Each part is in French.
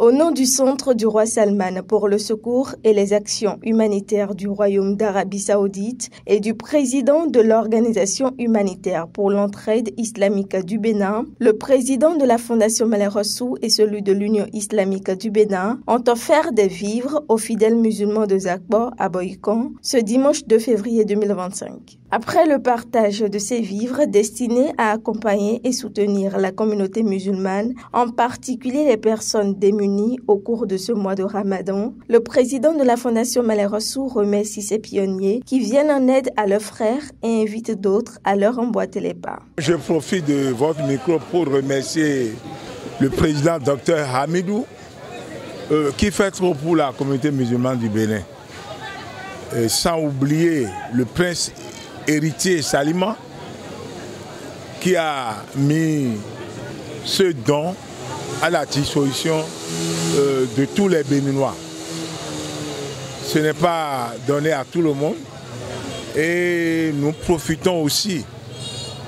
Au nom du Centre du roi Salman pour le secours et les actions humanitaires du Royaume d'Arabie Saoudite et du président de l'Organisation humanitaire pour l'entraide islamique du Bénin, le président de la Fondation Malek Rassoul et celui de l'Union islamique du Bénin ont offert des vivres aux fidèles musulmans de Zakbo à Boïkan ce dimanche 2 février 2025. Après le partage de ces vivres destinés à accompagner et soutenir la communauté musulmane, en particulier les personnes démunies au cours de ce mois de Ramadan, le président de la Fondation Malek Rassoul remercie ces pionniers qui viennent en aide à leurs frères et invite d'autres à leur emboîter les pas. Je profite de votre micro pour remercier le président Dr Hamidou qui fait trop pour la communauté musulmane du Bénin. Sans oublier le prince héritier Salima qui a mis ce don à la disposition de tous les Béninois. Ce n'est pas donné à tout le monde et nous profitons aussi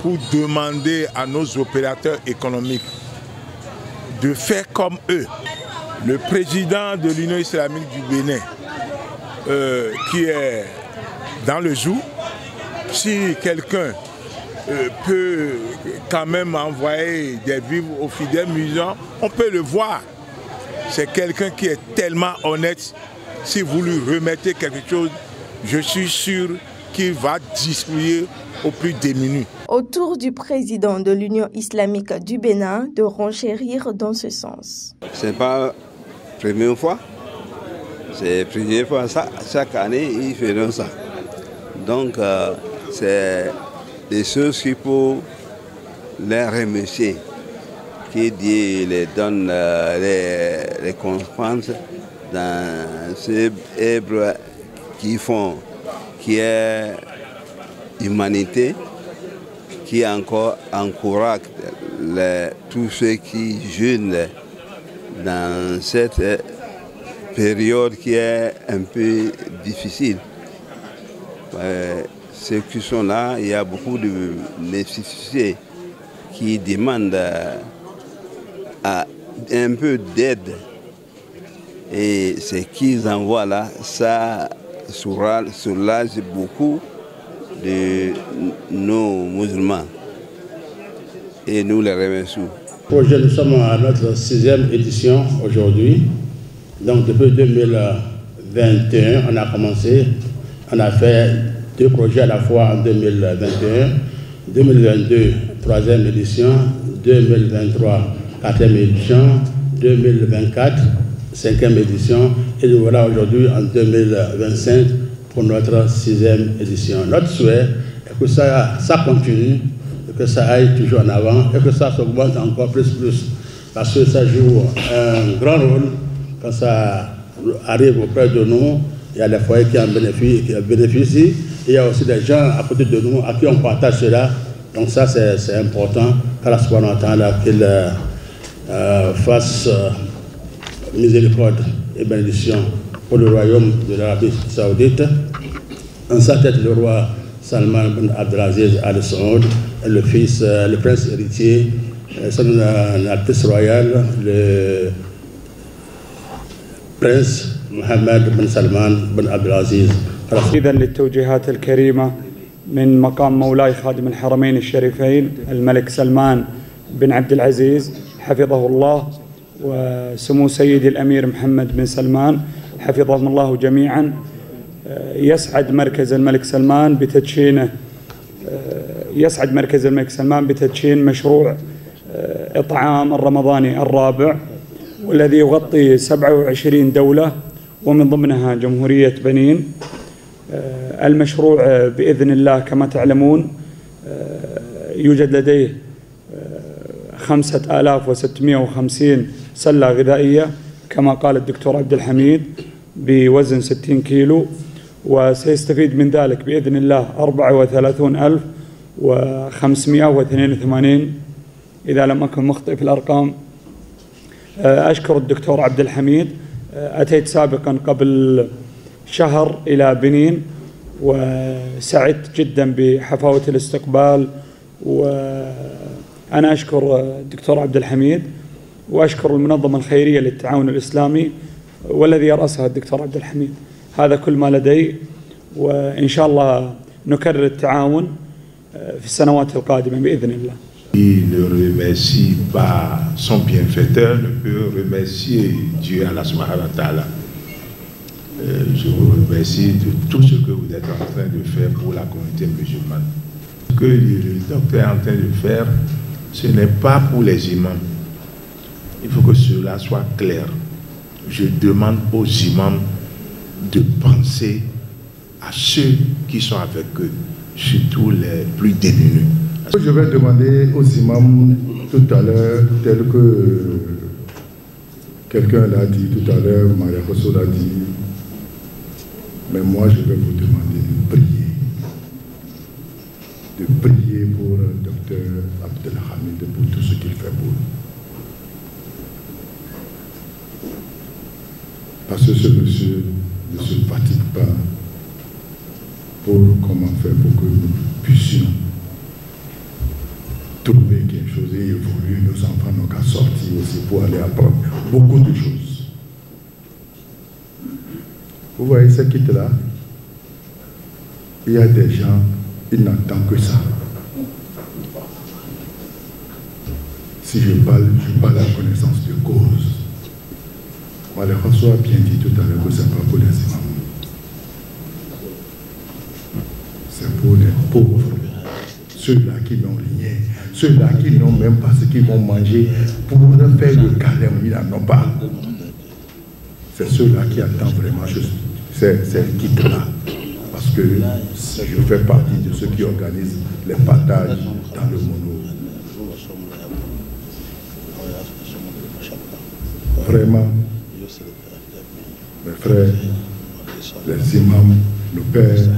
pour demander à nos opérateurs économiques de faire comme eux. Le président de l'Union islamique du Bénin qui est dans le jour, si quelqu'un peut quand même envoyer des vivres aux fidèles musulmans, on peut le voir. C'est quelqu'un qui est tellement honnête. Si vous lui remettez quelque chose, je suis sûr qu'il va distribuer aux plus démunis. Au tour du président de l'Union islamique du Bénin de renchérir dans ce sens. Ce n'est pas la première fois. C'est la première fois. Chaque année, ils font ça. Donc, c'est des choses qu'il faut les remercier, qui Dieu les donne les récompenses dans ces œuvres qu'ils font, qui est l'humanité, qui encore encourage tous ceux qui jeûnent dans cette période qui est un peu difficile. Ceux qui sont là, il y a beaucoup de nécessités qui demandent un peu d'aide. Et ce qu'ils envoient là, ça soulage beaucoup de nos musulmans. Et nous les remercions. Nous sommes à notre 6e édition aujourd'hui. Donc depuis 2021, on a commencé, on a fait 2 projets à la fois en 2021, 2022, 3e édition, 2023, 4e édition, 2024, 5e édition, et nous voilà aujourd'hui en 2025 pour notre 6e édition. Notre souhait est que ça continue, et que ça aille toujours en avant, et que ça s'augmente encore plus, parce que ça joue un grand rôle quand ça arrive auprès de nous. Il y a des foyers qui en bénéficient, il y a aussi des gens à côté de nous à qui on partage cela. Donc ça c'est important qu'Allah subhanahu wa ta'ala qu'il fasse miséricorde et bénédiction pour le royaume de l'Arabie Saoudite. En sa tête le roi Salman bin Abdelaziz Al Saoud, le fils, le prince héritier, son Altesse royale, le prince محمد بن سلمان بن عبد العزيز. إذن للتوجيهات الكريمة من مقام مولاي خادم الحرمين الشريفين الملك سلمان بن عبد العزيز حفظه الله، وسمو سيدي الأمير محمد بن سلمان حفظهم الله جميعا. يسعد مركز الملك سلمان بتدشين مشروع إطعام الرمضاني الرابع، والذي يغطي 27 دولة ومن ضمنها جمهورية بنين. المشروع بإذن الله كما تعلمون يوجد لديه 5650 سلة غذائية كما قال الدكتور عبد الحميد بوزن 60 كيلو، وسيستفيد من ذلك بإذن الله 34582 إذا لم أكن مخطئ في الأرقام. أشكر الدكتور عبد الحميد. أتيت سابقا قبل شهر إلى بنين وسعدت جدا بحفاوة الاستقبال، وأنا أشكر الدكتور عبد الحميد وأشكر المنظمة الخيرية للتعاون الإسلامي والذي يرأسها الدكتور عبد الحميد. هذا كل ما لدي، وإن شاء الله نكرر التعاون في السنوات القادمة بإذن الله. Il ne remercie pas son bienfaiteur, ne peut remercier Dieu Allah subhanahu wa ta'ala. Je vous remercie de tout ce que vous êtes en train de faire pour la communauté musulmane. Ce que le docteur est en train de faire, ce n'est pas pour les imams. Il faut que cela soit clair. Je demande aux imams de penser à ceux qui sont avec eux, surtout les plus démunis. Je vais demander aux imams tout à l'heure, tel que quelqu'un l'a dit tout à l'heure, Maria Rosso l'a dit, mais moi je vais vous demander de prier pour le docteur Abdelhamid, pour tout ce qu'il fait pour nous. Parce que ce monsieur ne se fatigue pas pour comment faire pour que nous puissions trouver quelque chose et évoluer. Nos enfants n'ont qu'à sortir aussi pour aller apprendre beaucoup de choses. Vous voyez ce kit-là, il y a des gens, ils n'entendent que ça. Si je parle à connaissance de cause. Malé Rosso a bien dit tout à l'heure que ce n'est pas pour les imams. C'est pour les pauvres, ceux-là qui n'ont rien, ceux-là qui n'ont même pas ce qu'ils vont manger pour faire le carême, ils n'en ont pas. C'est ceux-là qui attendent vraiment ces kits-là. Parce que je fais partie de ceux qui organisent les partages dans le mono. Vraiment, mes frères, les imams, nos pères,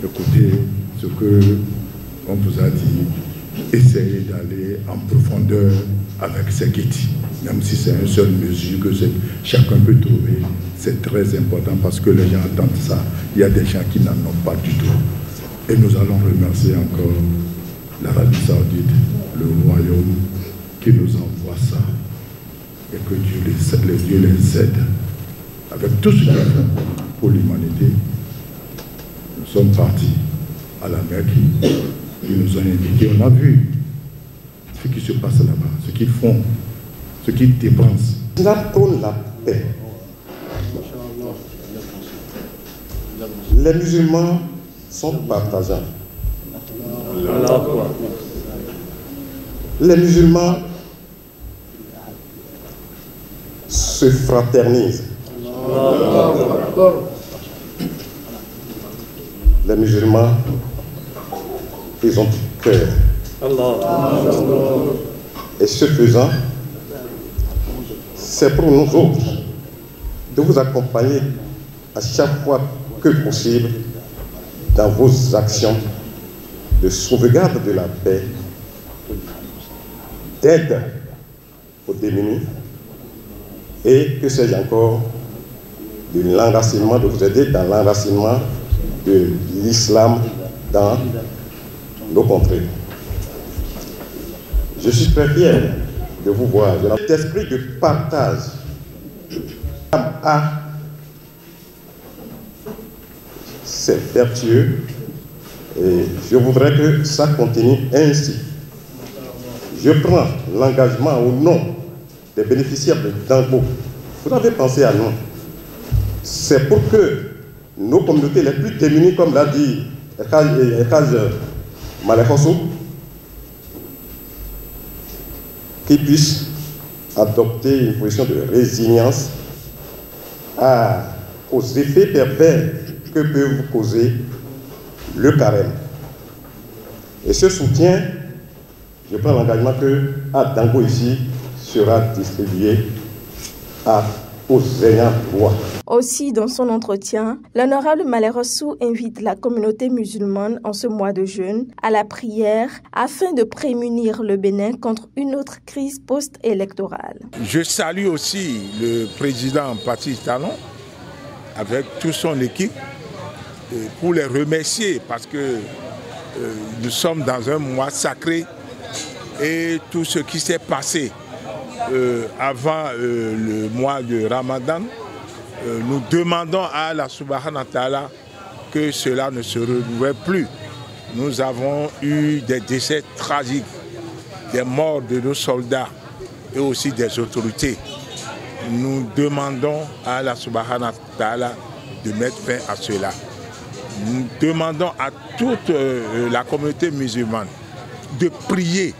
écoutez ce qu'on vous a dit, essayez d'aller en profondeur avec ces kits, même si c'est une seule mesure que chacun peut trouver, c'est très important parce que les gens attendent ça. Il y a des gens qui n'en ont pas du tout. Et nous allons remercier encore l'Arabie Saoudite, le royaume qui nous envoie ça et que Dieu les aide avec tout ce qu'ils font pour l'humanité. Nous sommes partis à la Mecque, ils nous ont indiqué, on a vu ce qui se passe là-bas, ce qu'ils font, ce qu'ils dépensent. Cela prône la paix. Les musulmans sont partageants. Les musulmans se fraternisent. Les musulmans, ils ont du cœur. Et ce faisant, c'est pour nous autres de vous accompagner à chaque fois que possible dans vos actions de sauvegarde de la paix, d'aide aux démunis et que sais-je encore, de l'enracinement, de vous aider dans l'enracinement de l'islam dans nos contrées. Je suis très fier de vous voir. Cet esprit de partage c'est vertueux et je voudrais que ça continue ainsi. Je prends l'engagement au nom des bénéficiaires de Dango. Vous avez pensé à nous. C'est pour que nos communautés les plus démunies, comme l'a dit Ekaj Malé Rosso, qui puissent adopter une position de résilience aux effets pervers que peut vous causer le carême. Et ce soutien, je prends l'engagement que à Dango ici sera distribué aux ayants droit. Aussi, dans son entretien, l'honorable Malé Rosso invite la communauté musulmane en ce mois de jeûne à la prière afin de prémunir le Bénin contre une autre crise post-électorale. Je salue aussi le président Patrice Talon avec toute son équipe pour les remercier parce que nous sommes dans un mois sacré et tout ce qui s'est passé avant le mois de Ramadan, nous demandons à Allah subhanahu wa ta'ala que cela ne se renouvelle plus. Nous avons eu des décès tragiques, des morts de nos soldats et aussi des autorités. Nous demandons à Allah subhanahu wa ta'ala de mettre fin à cela. Nous demandons à toute la communauté musulmane de prier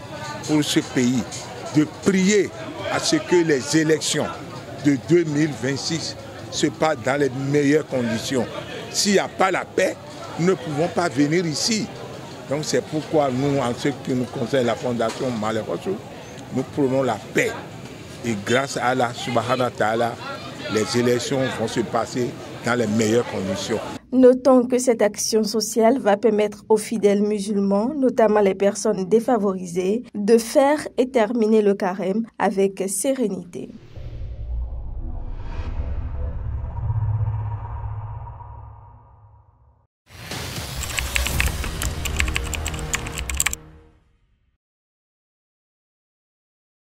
pour ce pays, de prier à ce que les élections de 2026 se passent dans les meilleures conditions. S'il n'y a pas la paix, nous ne pouvons pas venir ici. Donc c'est pourquoi nous, en ce qui nous concerne la Fondation Malek Rassoul, nous prenons la paix. Et grâce à Allah subhanahu wa ta'ala, les élections vont se passer dans les meilleures conditions. Notons que cette action sociale va permettre aux fidèles musulmans, notamment les personnes défavorisées, de faire et terminer le carême avec sérénité.